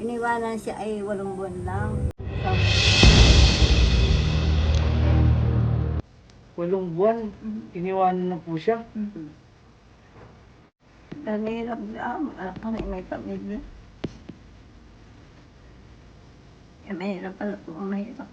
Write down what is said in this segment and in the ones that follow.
Iniwanan siya ay 8 buwan lang. 8 buwan, iniwanan na po siya. Ang hirap na, kami may pamilya. Mahirap pala po, mahirap.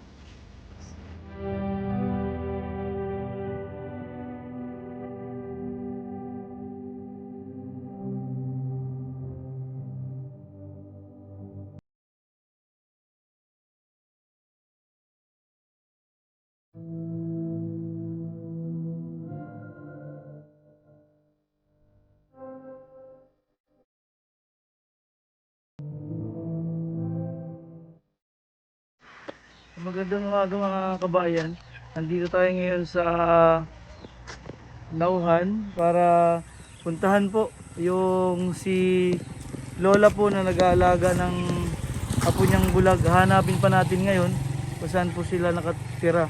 Magandang umaga mga kabayan. Nandito tayo ngayon sa Nauhan para puntahan po yung si Lola po na nag-aalaga ng apo niyang bulag. Hanapin pa natin ngayon kung saan po sila nakatira.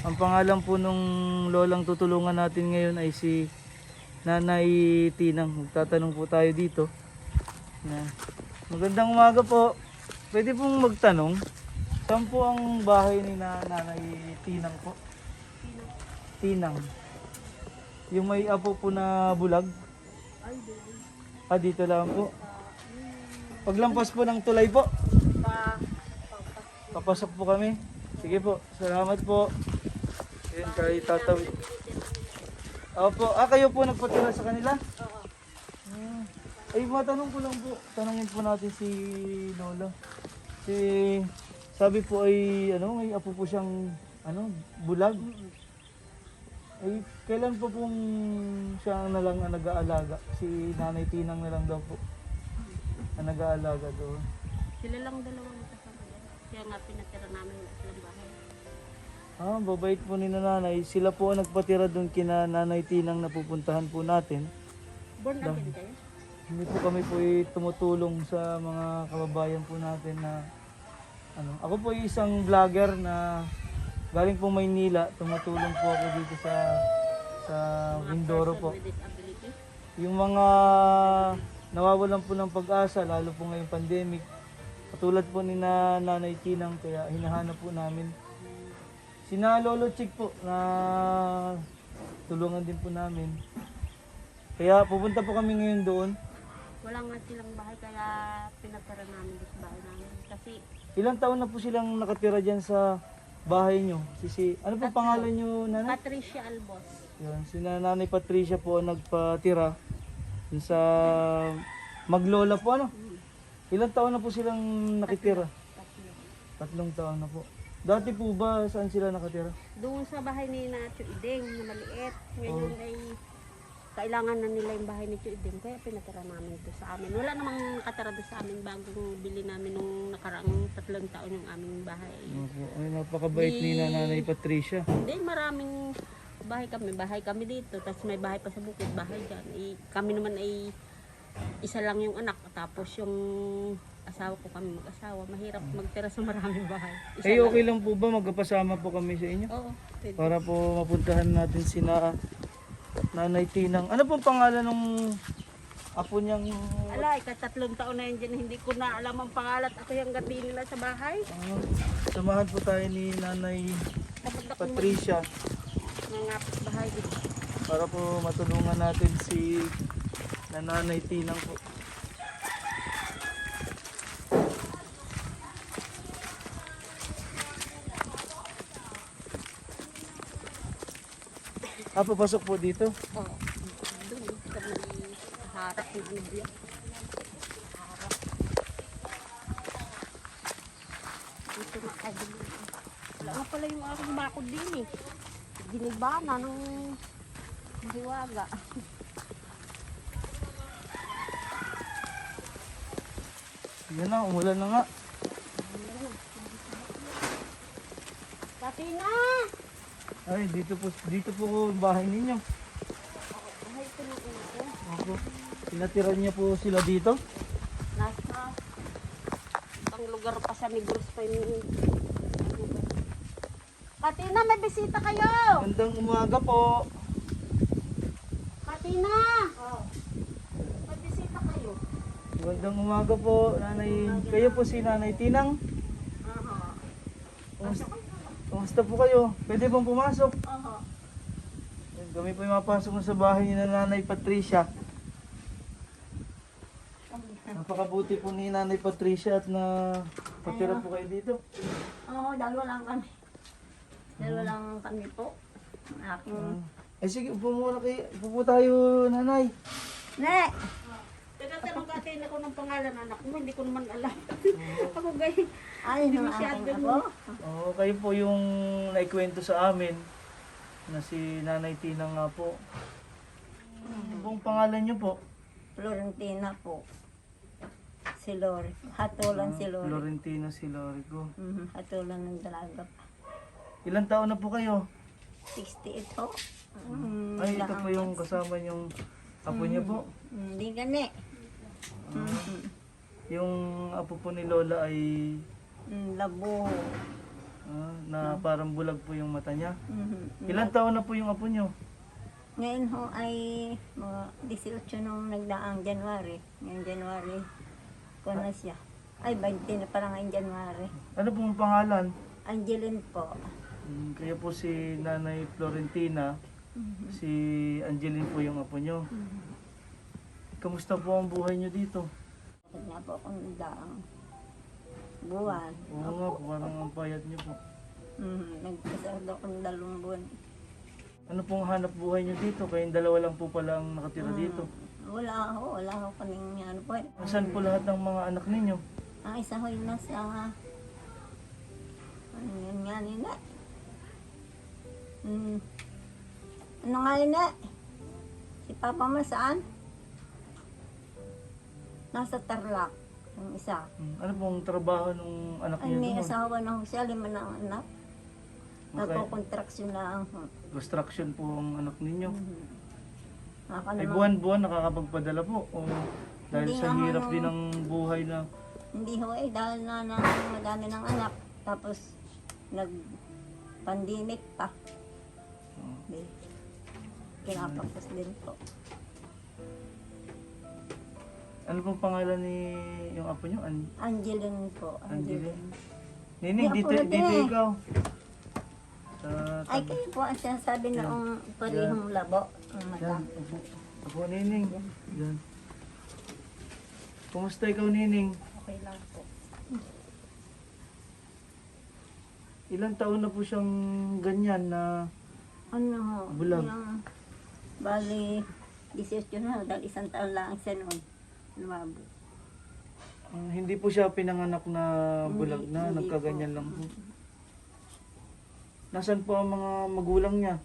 Ang pangalan po nung lolang tutulungan natin ngayon ay si Nanay Tinang. Magtatanong po tayo dito. Magandang umaga po. Pwede pong magtanong, saan po ang bahay ni Nanay Tinang po? Tinang. Yung may apo po na bulag? Dito lang po. Paglampas po ng tulay po. Papasok po kami. Sige po, salamat po. Yan, kay tatawid. Opo, kayo po nagpatira sa kanila? Oo. Ay, matanong ko lang po. Tanungin po natin si Lola. Sabi po ay, may apo po siyang, bulag. Ay, kailan po pong siya na lang ang nag-aalaga? Si Nanay Tinang na lang daw po ang nag-aalaga doon. Sila lang dalawang kasama yan. Kaya nga pinatira namin yung silang bahay. Babait po ni Nanay. Sila po ang nagpatira doon kina Nanay Tinang na pupuntahan po natin. Born again kayo? Hindi po kami po tumutulong sa mga kababayan po natin na ako po ay isang vlogger na galing po Maynila. Tumutulong po ako dito sa Mindoro po. With disability? Yung mga nawawalan po ng pag-asa, lalo po ngayong pandemic. Katulad po ni Nanay Tinang, kaya hinahanap po namin. Sina Lolo Chick po na tulungan din po namin. Kaya pupunta po kami ngayon doon. Wala nga silang bahay kaya pinatira namin sa bahay namin. Kasi Ilang taon na po silang nakatira dyan sa bahay nyo? Ano po pangalan nyo, Nanay? Patricia Albos. Yun, si Nanay Patricia po ang nagpatira dun sa Maglola po, Ilang taon na po silang nakitira? 3 taon na po. Dati po ba saan sila nakatira? Doon sa bahay ni Nacho Ideng na maliit. Ngayon ay kailangan na nila yung bahay ni Nacho Ideng kaya pinatira namin ito sa amin. Wala namang nakatira doon sa amin bagong bili namin nung nakaraang 3 taon yung aming bahay. Ay, napakabait ni Nanay Patricia. Hindi, maraming bahay kami dito, tapos may bahay pa sa bukid, bahay dyan. Kami naman ay isa lang yung anak, tapos yung asawa ko kami mag-asawa. Mahirap magtira sa maraming bahay. Okay lang po ba magkapasama po kami sa inyo? Oo, pwede. Para po mapuntahan natin si Nanay Tinang. Ano pong pangalan ng apo niyang... Ala, 3 taon na yun dyan, hindi ko na alam ang pangalan. Ako yung gabi nila sa bahay. Samahan po tayo ni Nanay Patricia Nangapit bahay dito. para po matulungan natin si Nanay Tinang po. Papasok po dito. Oo. Doon, sa may harap ng India. Dito na, wala nga pala yung aking bakod din eh. Ginibana ng hiwaga. Yan na, umulan na nga. Katina! Ay, dito po ang bahay ninyo. Bahay ko na ito. Ako. Pinatira niya po sila dito. Nasa ibang lugar pa sa Negros pa yung... Katina, may bisita kayo! Magandang umaga po. Katina! May bisita kayo. Magandang umaga po, Nanay. Kayo Kayo po si Nanay Tinang. Kumusta po kayo? Pwede bang pumasok? Kami po yung mapasok na sa bahay ni Nanay Patricia. Napakabuti po ni Nanay Patricia at na patira po kayo dito. Oo, dalawa lang kami. Dalawa lang kami po. Aking... Sige, upo muna kayo. Upo po tayo, Nanay. Ne! Tinatanong natin ako ng pangalan anak mo, hindi ko naman alam. Ako gay. Ay, Hindi yung masyado aking mo. ako. Kayo po yung naikwento sa amin na si Nanay Tina nga po. Ano pong pangalan niyo po? Florentina po. Si Lori. Hatulan si Lori. Florentina Silorico. Hatulan ng dalaga pa. Ilang taon na po kayo? 68 ho. Ay, ito po yung kasama yung apo niya po. Hindi gani. Yung apo po ni Lola ay Labo. na parang bulag po yung mata niya. Ilang taon na po yung apo niyo? Ngayon ho ay mga 18 nung nagdaang January. Ngayon January ko na siya. Ay, 20 na parang ngayong January. Ano pong pangalan? Angeline po. Kaya po si Nanay Florentina, si Angeline po yung apo niyo. Kamusta po ang buhay niyo dito? At nga po akong nagdaang buwan. Oo nga po, parang ang payat niyo po. Nagkasarado akong 2 buwan. Ano pong hanap buhay niyo dito? Kayong dalawa lang po pala ang nakatira dito. Wala ako kaming ano po. Saan po lahat ng mga anak ninyo? Ang isa ho yung nasa, ano yun nga nila? Ano nga nila? Si Papa mo saan? Nasa Tarlac, yung isa. Ano pong trabaho ng anak Ay, niyo may doon? asawa na ho siya, 5 na ang anak. Okay. Nagko-contraction na ang Construction po ang anak ninyo. Ako Ay naman, buwan-buwan nakakapagpadala po. O dahil Hindi sa nga, hirap ano. din ng buhay na hindi ho dahil na madami ng anak. Tapos, nag-pandemic pa. Di, kinapagpas din po. ano pong pangalan ni yung apo niyo? Angeline po. Angeline. Nining, Di dito, ako na din dito eh. ikaw. Sa Ay, kayo po ang sinasabi na ang parehong labo. Ang mata. Yan, upo. Ako, Nining. Yan. Kumusta ikaw, Nining? Okay lang po. Ilang taon na po siyang ganyan na Ano ho? Bulag. Yung, bali, 18 na ho, dahil 1 taon lang siya noon. Lumabo. hindi po siya pinanganak na bulag na, hindi nagkaganyan po. lang po. Nasaan po ang mga magulang niya?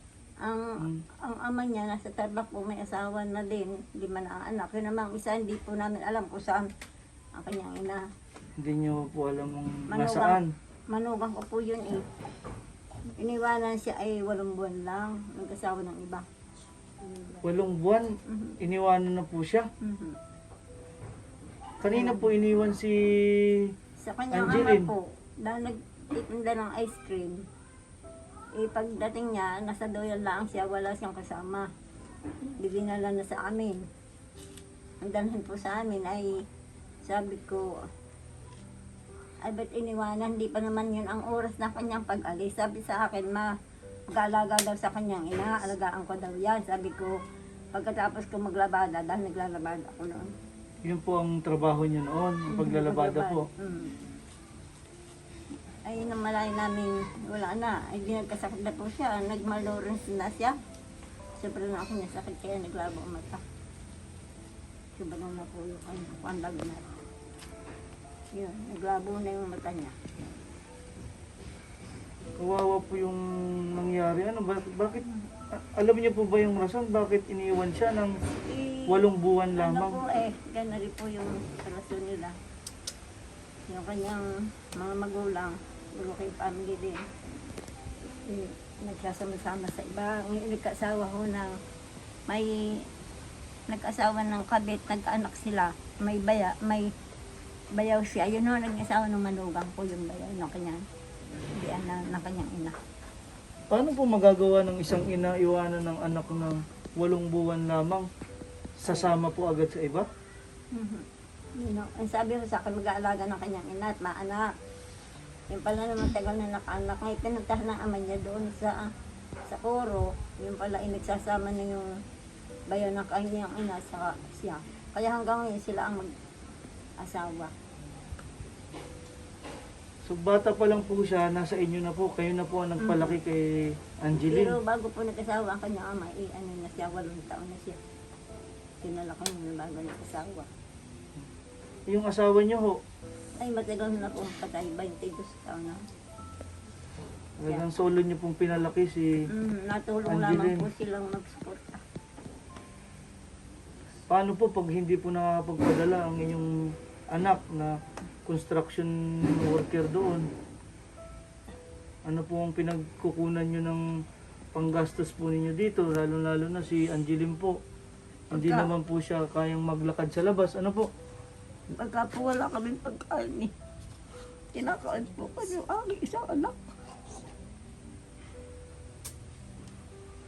Ang ama niya, nasa Tarlac po, may asawa na din, 5 na ang anak. Yun namang isa, hindi po namin alam kung saan ang kanyang ina. Hindi niyo po alam kung Manugang. nasaan. Manugang ko po yun eh. Iniwanan siya ay 8 buwan lang, nag-asawa ng iba. 8 buwan, iniwanan na po siya. Kanina po iniwan si Sa kanyang Angeline. ama po, dahil nagtitinda ng ice cream, eh pagdating niya, nasa doyan lang siya, wala siyang kasama. Dinala na sa amin. Ang dalhin po sa amin ay, sabi ko, ay ba't iniwanan, hindi pa naman yun ang oras na kanyang pag-alis. Sabi sa akin, mag-alaga daw sa kanyang ina, alagaan ko daw yan. Sabi ko, pagkatapos ko maglabada, dahil naglalabada ako noon. Yun po ang trabaho niya noon, yung paglalabada po. Ay, namalay namin, wala na. Ay, di nagkasakit na po siya. Nagmalorens na siya. Siyempre na ako niya sakit, kaya naglabo ang mata. Sobrang na po yung pandag na. Yun, naglabo na yung mata niya. Kawawa po yung nangyari. Ano, bakit, alam niyo po ba yung rason bakit iniwan siya ng 8 buwan Ano lamang? po gano'n rin po yung relasyon nila. Yung kanyang mga magulang, kay family din. Nagsasama-sama sa iba. Ngayon nagkaasawa ho na may nag-asawa ng kabit, nagkaanak sila. May bayaw siya. Yun ho, nag-asawa ng manugang po yung bayaw ng kanyang ng kanyang ina. Paano po magagawa ng isang ina iwanan ng anak ng 8 buwan lamang? Sasama po agad sa iba? Ang sabi ko sa akin, mag-aalaga ng kanyang ina at maanak. Yung pala naman tagal na nakaanak. Ngayon pinuntahan ng ama niya doon sa Coro. Yung pala inagsasama na yung bayo ng kanyang ina sa siya. Kaya hanggang ngayon sila ang mag-asawa. So bata pa lang po siya, nasa inyo na po. Kayo na po ang nagpalaki kay Angeline. Pero bago po nag-asawa ang kanyang ama, ano na siya, 8 taon na siya. Tinalaki niya bago nag-asawa. Yung asawa niyo ho, Ay, matagal na po patay, 22 taon na. talagang solo niyo pong pinalaki si... Natulong Angeline. lamang po silang mag-suporta. Paano po pag hindi po nakapagpadala ang inyong anak na construction worker doon? Ano po ang pinagkukunan nyo ng panggastos po ninyo dito? Lalo-lalo na si Angeline po. Hindi Pagka- naman po siya kayang maglakad sa labas. Ano po? Pagka po wala kaming pagkain, kinakain po kasi yung aking isang anak.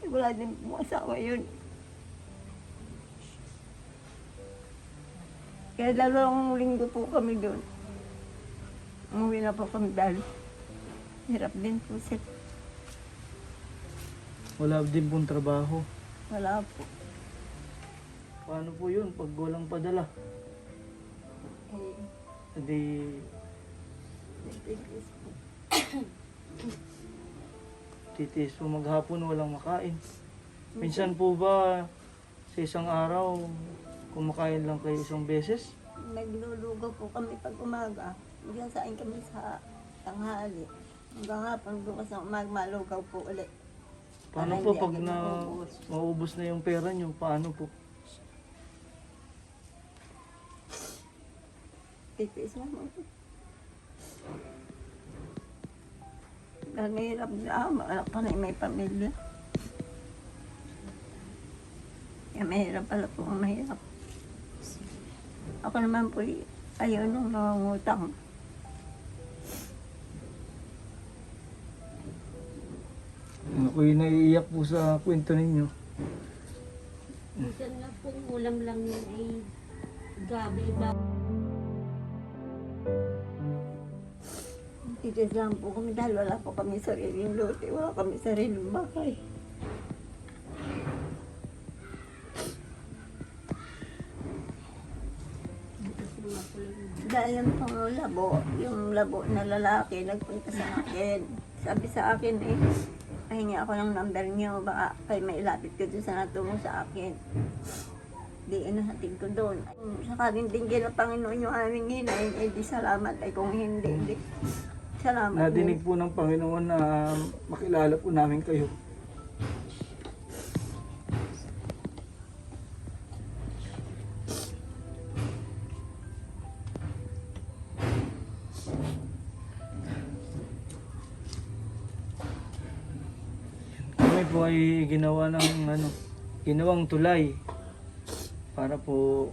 Wala din po asawa yun. Kaya 2 linggo po kami doon. Umuwi na po kami dahil hirap din po siya. Wala din pong trabaho. Wala po. Paano po yun pag walang padala? Eh, Hindi nagtitis po. titiis po maghapon walang makain. Minsan po ba sa isang araw kumakain lang kayo isang beses? Naglulugaw po kami pag umaga. Diyan sain kami sa tanghali. Hanggang hapon bukas ng umaga malugaw po ulit. Paano Para po hindi pag agad maubos. maubos na yung pera nyo? Paano po? Titiis na mo. Dahil mahirap na, anak pa na may pamilya. Kaya mahirap pala po ang mahirap. Ako naman po, ayaw nung nangungutang. Ako'y naiiyak po sa kwento ninyo. Minsan lang pong ulam lang yun ay gabi ba? Titiis lang po kami dahil wala po kami sariling lote, wala kami sariling bahay. Dahil yung pang labo na lalaki, nagpunta sa akin. Sabi sa akin pahingi ako ng number niyo, baka kayo may ilapit ko doon sa natulong sa akin. Di inahatid ko doon. Saka din ng Panginoon yung aming hinayin, di salamat. Ay kung hindi, di. Salamat. Nadinig po ng Panginoon na makilala po namin kayo. Kami po ay ginawa ng ginawang tulay para po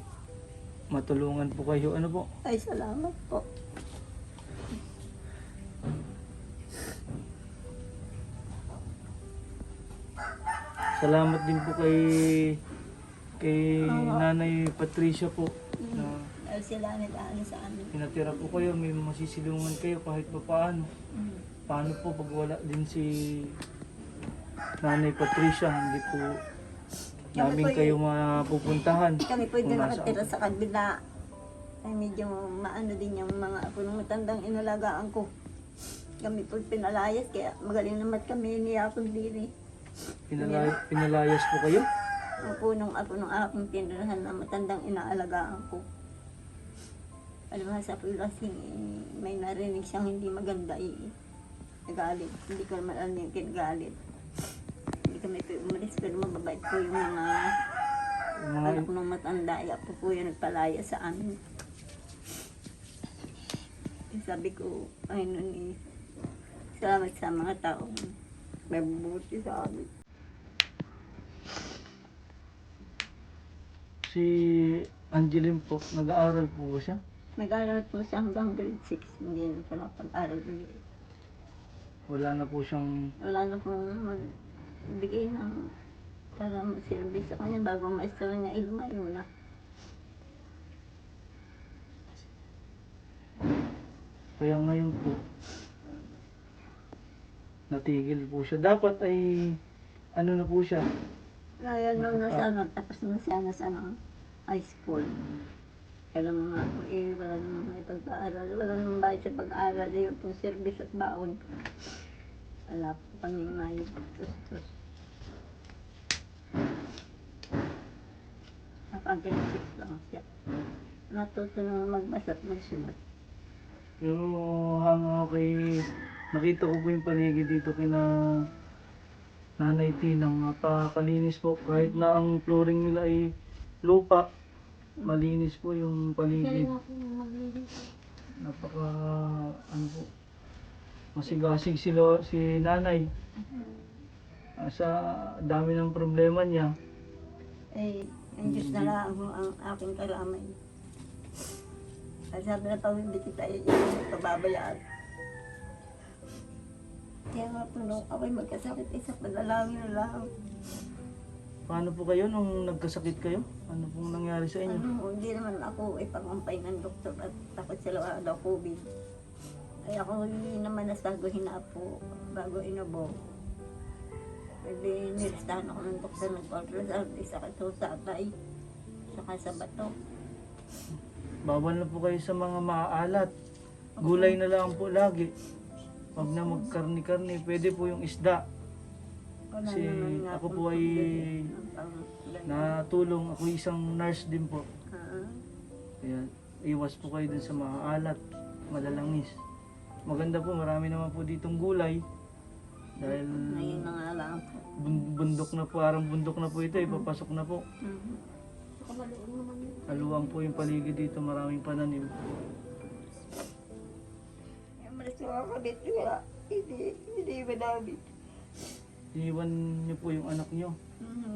matulungan po kayo. Ano po? Ay, salamat po. Salamat din po kay Nanay Patricia po na Dahil sila nag-aano sa amin. pinatira po kayo, may masisilungan kayo kahit pa paano. Paano po pag wala din si Nanay Patricia, hindi po namin kayo mapupuntahan. Kami po Kung din nasaan nakatira po. sa kabila. Ay medyo maano din yung mga apo ng matandang inalagaan ko. Kami po pinalayas, kaya magaling naman kami niyakong diri. Pinalayas po kayo? Ang punong ako ng aking tinirahan na matandang inaalagaan ko. Alibasa po lasing, may narinig siyang hindi maganda, nagalit. Hindi ko naman alam yung kinagalit. Hindi kami po umalis, pero mababait po yung mga Yung mga anak ng matanda. Iya po yung nagpalaya sa amin. Sabi ko, Panginoon, salamat sa mga taong may bubuti sa amin. si Angeline po, nag-aaral po ba siya? Nag-aaral po siya hanggang grade 6, hindi na siya nakapag-aral ulit. Wala na po siyang Wala na pong magbigay ng para mag-service sa kanya bago maestro niya, lumayo na. Kaya ngayon po, natigil po siya. Dapat ay, ano na po siya, Kaya nung nasa tapos nung siya nasa high school. Kaya naman ako wala naman may pag-aaral. Wala naman bayad sa pag-aaral. Yung pong service at baon. Wala po kami may tustos. Nakagalitis lang siya. Natuto na magbasa at magsulat. pero hanga kay, nakita ko po yung paligid dito kina Nanay Tinang, napakalinis po. Kahit na ang flooring nila ay lupa, malinis po yung paligid. Napaka, ano po, masigasig si nanay. Sa dami ng problema niya. Eh, ang Diyos na lang ang aking kalamay. At sabi na pamibiti tayo, yung pababayaan. Kaya nga po nung ako'y magkasakit, isa padalangin na lang. Paano po kayo nung nagkasakit kayo? Ano pong nangyari sa inyo? Hindi naman ako ipangampay ng doktor at takot sila wala daw COVID. Ay ako naman nasaguhin na po bago inubo. Pwede nilistahan ako ng doktor ng ultrasound, isa ka ito sa atay, saka sa bato. Bawal na po kayo sa mga maaalat. Gulay na lang po lagi. Huwag na magkarni-karni. Pwede po yung isda. Wala Kasi naman nga ako pong po ay problema ng pang- natulong. Ako isang nurse din po. Ah, Kaya iwas po kayo dun sa maaalat, malalangis. Maganda po, marami naman po ditong gulay. Dahil ngayon na nga lang po. bundok na po, parang bundok na po ito, papasok na po. Mhm. Kamaluon naman yun. Haluang po yung paligid dito, maraming pananim. Yung malas ko kakabit kaya hindi madami. Iwan niyo po yung anak niyo.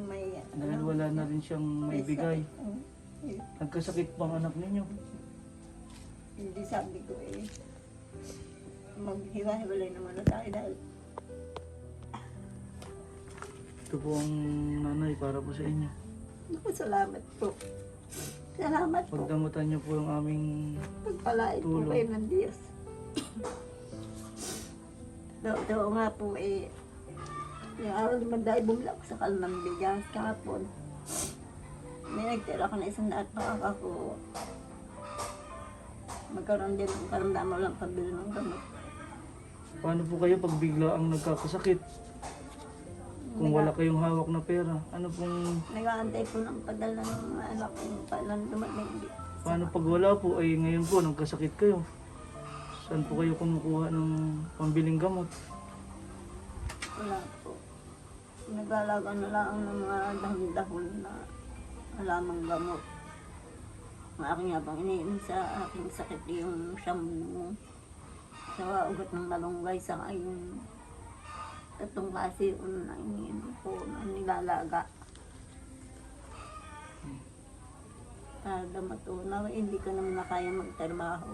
May Dahil wala na rin siyang may bigay. sakit. Nagkasakit po ang anak ninyo. Hindi sabi ko maghiwa-hiwalay naman na tayo dahil Ito po ang nanay para po sa inyo. naku, salamat po. Salamat po. Pagdamutan niyo po yung aming Pagpalain po tulong. kayo ng Diyos. Daw nga po yung araw naman dahil bumulak sa ng bigas kahapon. May nagtira ko na isang daat pa ako. Magkaroon din ng karamdaman lang pabili ng gamot. Paano po kayo pag bigla ang nagkakasakit? Kung wala kayong hawak na pera, ano pong, Nag-aantay po ng padala ng mga anak ko. Kailan dumating. paano pag wala po, ay ngayon po nagkasakit kayo? Saan po kayo kumukuha ng pambiling gamot? Wala po. Nag-alaga na lang ng mga dahon-dahon na alamang gamot. Ang aking habang iniinom sa aking sakit yung shampoo sa ugat ng malunggay sa yung tatong klase na iniinom po na nilalaga. Para matunaw, hindi ko naman na kaya magtrabaho.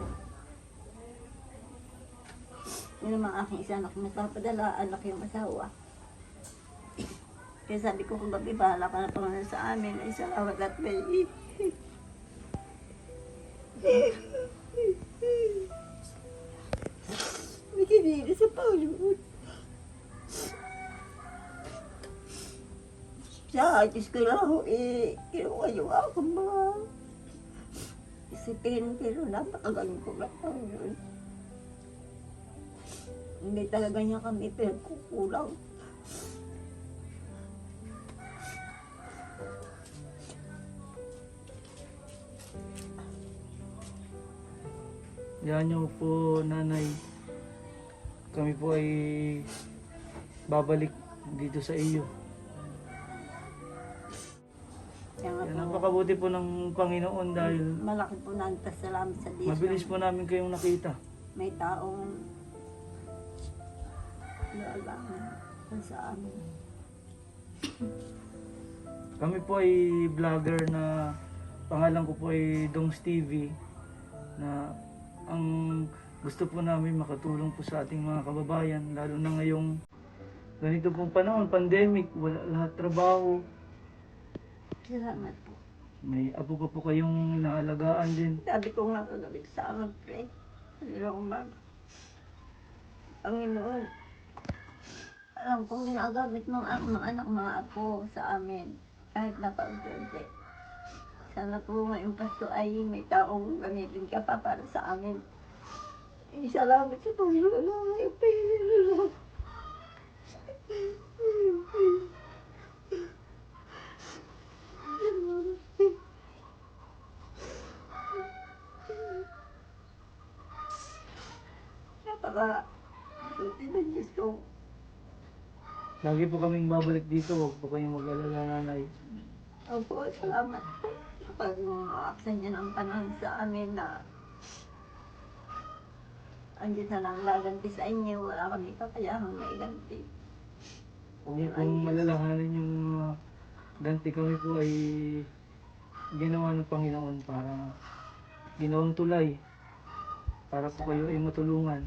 Yun naman aking isa anak, magpapadala, anak yung asawa. Kaya sabi ko kung gabi, bahala ka na Panginoon sa amin, ay salamat at may may kinili sa Panginoon. Sa Diyos ko lang ako, kinuha yung akong mga isipin, pero napakagaling ko lang Panginoon. Hindi talaga niya kami pinagkukulang. Yan nyo po, nanay. Kami po ay babalik dito sa iyo. Kaya nga Yan, po, napakabuti po ng Panginoon dahil malaki po salamat sa Diyos. mabilis po namin kayong nakita. May taong naalangan sa amin. Kami po ay vlogger na pangalan ko po ay Dongs TV na ang gusto po namin makatulong po sa ating mga kababayan lalo na ngayong ganito pong panahon, pandemic, wala lahat trabaho. Salamat po. May apo pa po kayong inaalagaan din. Sabi ko nga kagabi sa amin, pre. Ano lang umaga. Panginoon, alam kong ginagamit ng mga anak mga apo sa amin. Kahit napag-unti. Sana po ngayong Pasko ay may taong gamitin ka pa para sa amin. Salamat sa Panginoon na may Panginoon. Napaka suti ng Diyos ko. Lagi po kaming babalik dito, huwag po kayong mag-alala, nanay. Opo, salamat po. Kapag aksan niya ng panahon sa amin na andyan na lang gaganti sa inyo, wala kami kakayahang may ganti. Huwag niyo pong malalahanin yung ganti kami po ay ginawa ng Panginoon para ginawang tulay para po kayo ay matulungan.